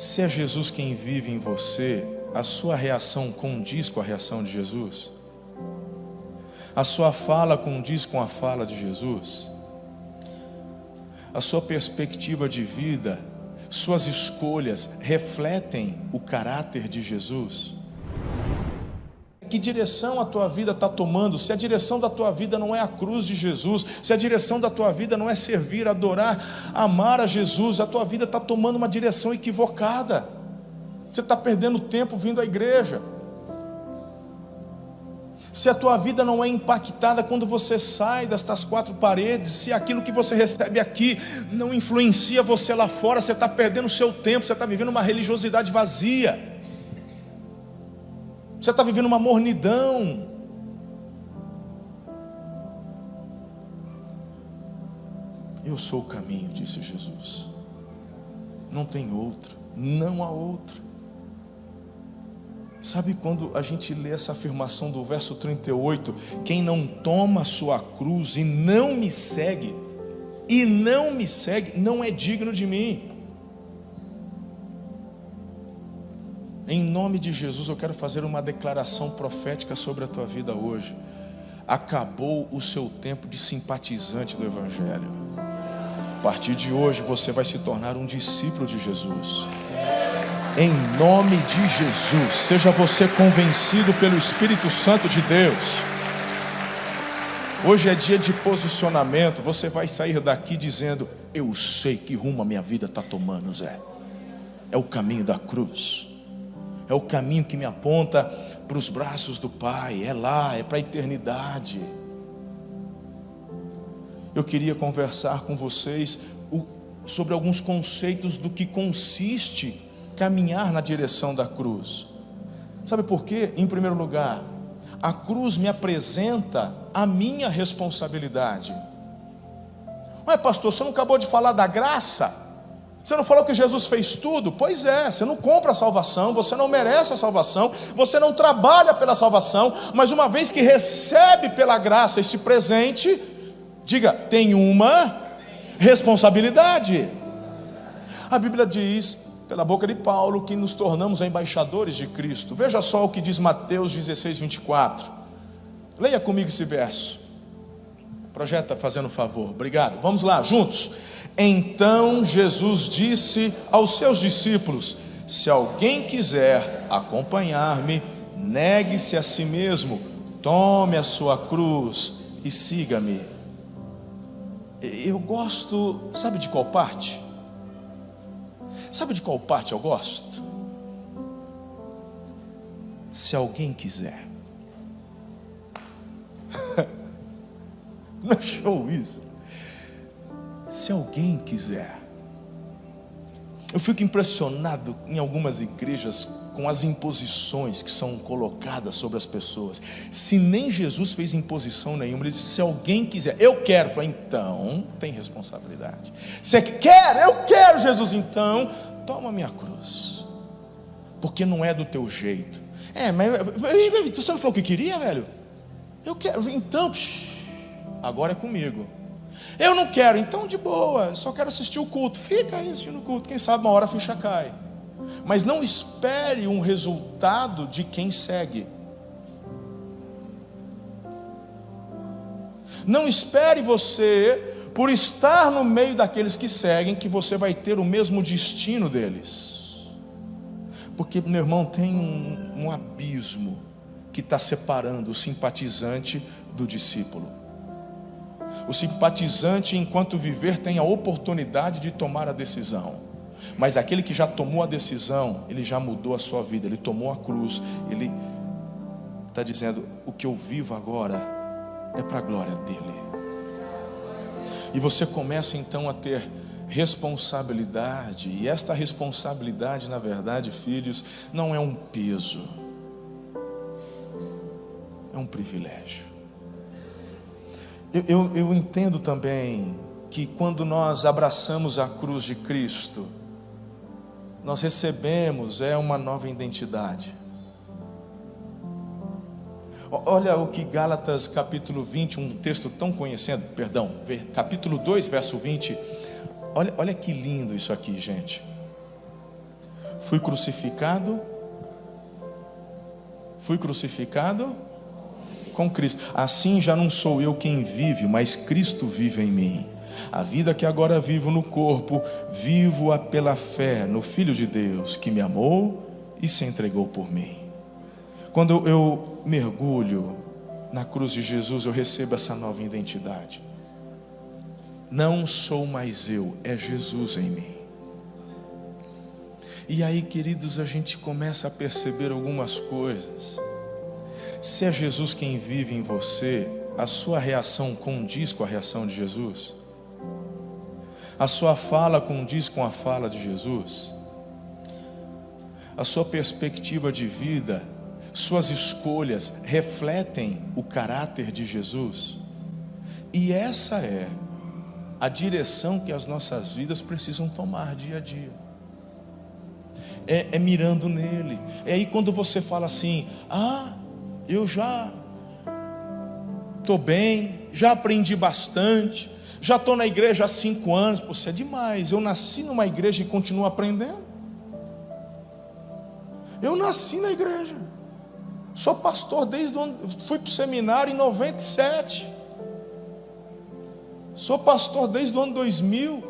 Se é Jesus quem vive em você, a sua reação condiz com a reação de Jesus? A sua fala condiz com a fala de Jesus? A sua perspectiva de vida, suas escolhas refletem o caráter de Jesus? Que direção a tua vida está tomando? Se a direção da tua vida não é a cruz de Jesus, se a direção da tua vida não é servir, adorar, amar a Jesus, a tua vida está tomando uma direção equivocada. Você está perdendo tempo vindo à igreja. Se a tua vida não é impactada quando você sai destas quatro paredes, se aquilo que você recebe aqui não influencia você lá fora, você está perdendo o seu tempo, você está vivendo uma religiosidade vazia. Você está vivendo uma mornidão. Eu sou o caminho, disse Jesus. Não tem outro, não há outro. Sabe quando a gente lê essa afirmação do verso 38, quem não toma a sua cruz e não me segue, não é digno de mim. Em nome de Jesus, eu quero fazer uma declaração profética sobre a tua vida hoje. Acabou o seu tempo de simpatizante do Evangelho. A partir de hoje, você vai se tornar um discípulo de Jesus. Em nome de Jesus, seja você convencido pelo Espírito Santo de Deus. Hoje é dia de posicionamento. Você vai sair daqui dizendo: eu sei que rumo a minha vida está tomando, Zé. É o caminho da cruz. É o caminho que me aponta para os braços do Pai. É lá, é para a eternidade. Eu queria conversar com vocês sobre alguns conceitos do que consiste caminhar na direção da cruz. Sabe por quê? Em primeiro lugar, a cruz me apresenta a minha responsabilidade. Ué, pastor, você não acabou de falar da graça? Você não falou que Jesus fez tudo? Pois é, você não compra a salvação, você não merece a salvação, você não trabalha pela salvação, mas uma vez que recebe pela graça esse presente, diga, tem uma responsabilidade. A Bíblia diz, pela boca de Paulo, que nos tornamos embaixadores de Cristo. Veja só o que diz Mateus 16, 24. Leia comigo esse verso. Projeta fazendo favor, obrigado. Vamos lá, juntos. Então Jesus disse aos seus discípulos: se alguém quiser acompanhar-me, negue-se a si mesmo, tome a sua cruz e siga-me. Eu gosto, sabe de qual parte? Sabe de qual parte eu gosto? Se alguém quiser. Não é show isso? Se alguém quiser. Eu fico impressionado em algumas igrejas com as imposições que são colocadas sobre as pessoas. Se nem Jesus fez imposição nenhuma, ele disse: se alguém quiser, eu quero. Eu falei, então tem responsabilidade. Você quer? Eu quero, Jesus. Então toma a minha cruz, porque não é do teu jeito. Mas você não falou o que queria, velho? Eu quero. Então agora é comigo. Eu não quero, então de boa, só quero assistir o culto. Fica aí assistindo o culto, quem sabe uma hora a ficha cai. Mas não espere um resultado de quem segue. Não espere você, por estar no meio daqueles que seguem, que você vai ter o mesmo destino deles. Porque, meu irmão, tem um abismo que está separando o simpatizante do discípulo. O simpatizante, enquanto viver, tem a oportunidade de tomar a decisão. Mas aquele que já tomou a decisão, ele já mudou a sua vida, ele tomou a cruz, ele está dizendo: o que eu vivo agora é para a glória dele. E você começa então a ter responsabilidade, e esta responsabilidade, na verdade, filhos, não é um peso, é um privilégio. Eu entendo também que quando nós abraçamos a cruz de Cristo, nós recebemos uma nova identidade. Olha o que Gálatas capítulo 20, um texto tão conhecido, capítulo 2, verso 20. Olha que lindo isso aqui, gente. Fui crucificado com Cristo. Assim já não sou eu quem vive, mas Cristo vive em mim. A vida que agora vivo no corpo, vivo-a pela fé no Filho de Deus, que me amou e se entregou por mim. Quando eu mergulho na cruz de Jesus, eu recebo essa nova identidade. Não sou mais eu, é Jesus em mim. E aí, queridos, a gente começa a perceber algumas coisas. Se é Jesus quem vive em você, a sua reação condiz com a reação de Jesus? A sua fala condiz com a fala de Jesus? A sua perspectiva de vida, suas escolhas refletem o caráter de Jesus? E essa é a direção que as nossas vidas precisam tomar dia a dia. É mirando nele. É aí quando você fala assim: eu já estou bem, já aprendi bastante, já estou na igreja há 5 anos. Pô, isso é demais. Eu nasci numa igreja e continuo aprendendo. Eu nasci na igreja, sou pastor desde onde fui para o seminário em 97. Sou pastor desde o ano 2000.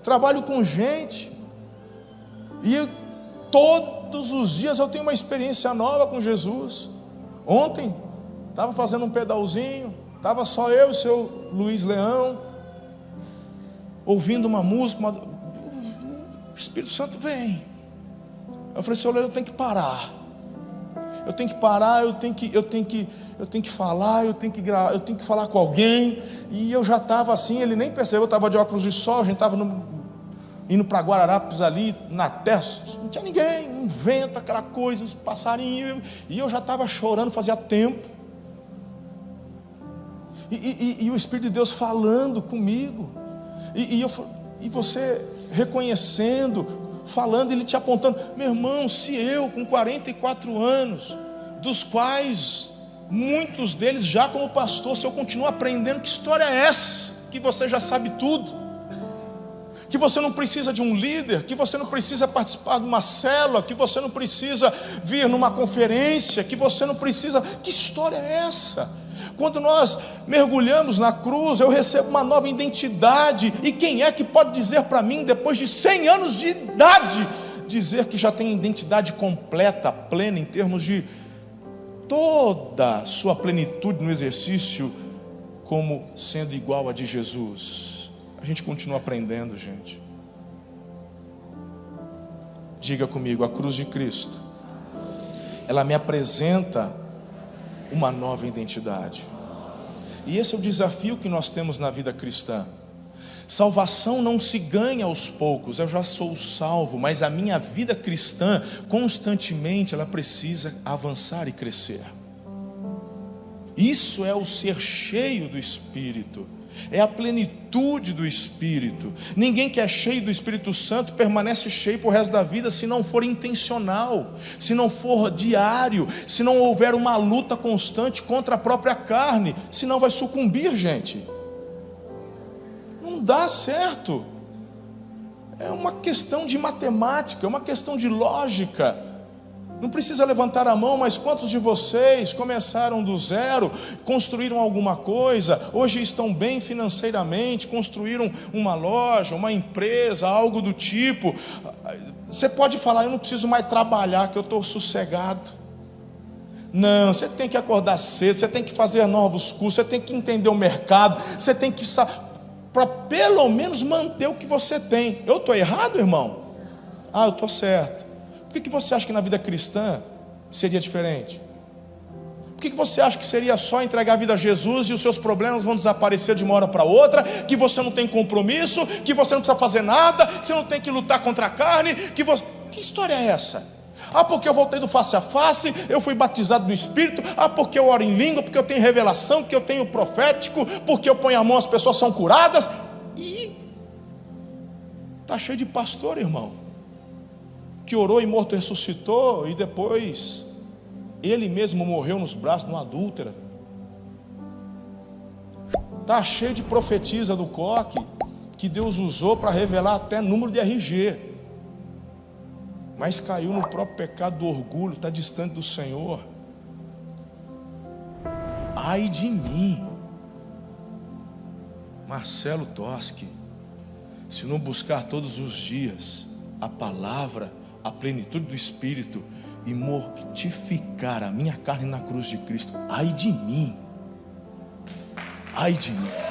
Trabalho com gente. E todos os dias eu tenho uma experiência nova com Jesus. Ontem estava fazendo um pedalzinho, estava só eu e o seu Luiz Leão, ouvindo uma música, o Espírito Santo vem. Eu falei: Senhor, eu tenho que parar. Eu tenho que parar, eu tenho que falar, eu tenho que falar com alguém. E eu já estava assim, ele nem percebeu, eu estava de óculos de sol, a gente estava indo para Guararapes ali, na terra, não tinha ninguém, um vento, aquela coisa, os passarinhos, e eu já estava chorando, fazia tempo. E o Espírito de Deus falando comigo, e você reconhecendo, falando, ele te apontando: meu irmão, se eu com 44 anos, dos quais muitos deles já como pastor, se eu continuo aprendendo, que história é essa? Que você já sabe tudo, que você não precisa de um líder, que você não precisa participar de uma célula, que você não precisa vir numa conferência, que você não precisa. Que história é essa? Quando nós mergulhamos na cruz, eu recebo uma nova identidade. E quem é que pode dizer para mim, depois de 100 anos de idade, dizer que já tem identidade completa, plena, em termos de toda a sua plenitude no exercício, como sendo igual a de Jesus? A gente continua aprendendo, gente. Diga comigo: a cruz de Cristo, ela me apresenta uma nova identidade. E esse é o desafio que nós temos na vida cristã. Salvação não se ganha aos poucos. Eu já sou salvo, mas a minha vida cristã, constantemente, ela precisa avançar e crescer. Isso é o ser cheio do Espírito, é a plenitude do Espírito. Ninguém que é cheio do Espírito Santo permanece cheio para o resto da vida se não for intencional, se não for diário, se não houver uma luta constante contra a própria carne. Senão vai sucumbir, gente. Não dá certo. É uma questão de matemática, é uma questão de lógica. Não precisa levantar a mão, mas quantos de vocês começaram do zero, construíram alguma coisa, hoje estão bem financeiramente, construíram uma loja, uma empresa, algo do tipo? Você pode falar: eu não preciso mais trabalhar, que eu estou sossegado. Não, você tem que acordar cedo, você tem que fazer novos cursos, você tem que entender o mercado, você tem que para pelo menos manter o que você tem. Eu estou errado, irmão? Eu estou certo. Por que você acha que na vida cristã seria diferente? Por que você acha que seria só entregar a vida a Jesus e os seus problemas vão desaparecer de uma hora para outra? Que você não tem compromisso, que você não precisa fazer nada, que você não tem que lutar contra a carne, Que história é essa? Porque eu voltei do face a face, eu fui batizado no Espírito, porque eu oro em língua, porque eu tenho revelação, porque eu tenho profético, porque eu ponho a mão, as pessoas são curadas. E está cheio de pastor, irmão, que orou e morto ressuscitou, e depois ele mesmo morreu nos braços de uma adúltera. Está cheio de profetisa do coque, que Deus usou para revelar até número de RG. mas caiu no próprio pecado do orgulho, está distante do Senhor. Ai de mim, Marcelo Toschi, se não buscar todos os dias a palavra, a plenitude do Espírito e mortificar a minha carne na cruz de Cristo. Ai de mim, ai de mim.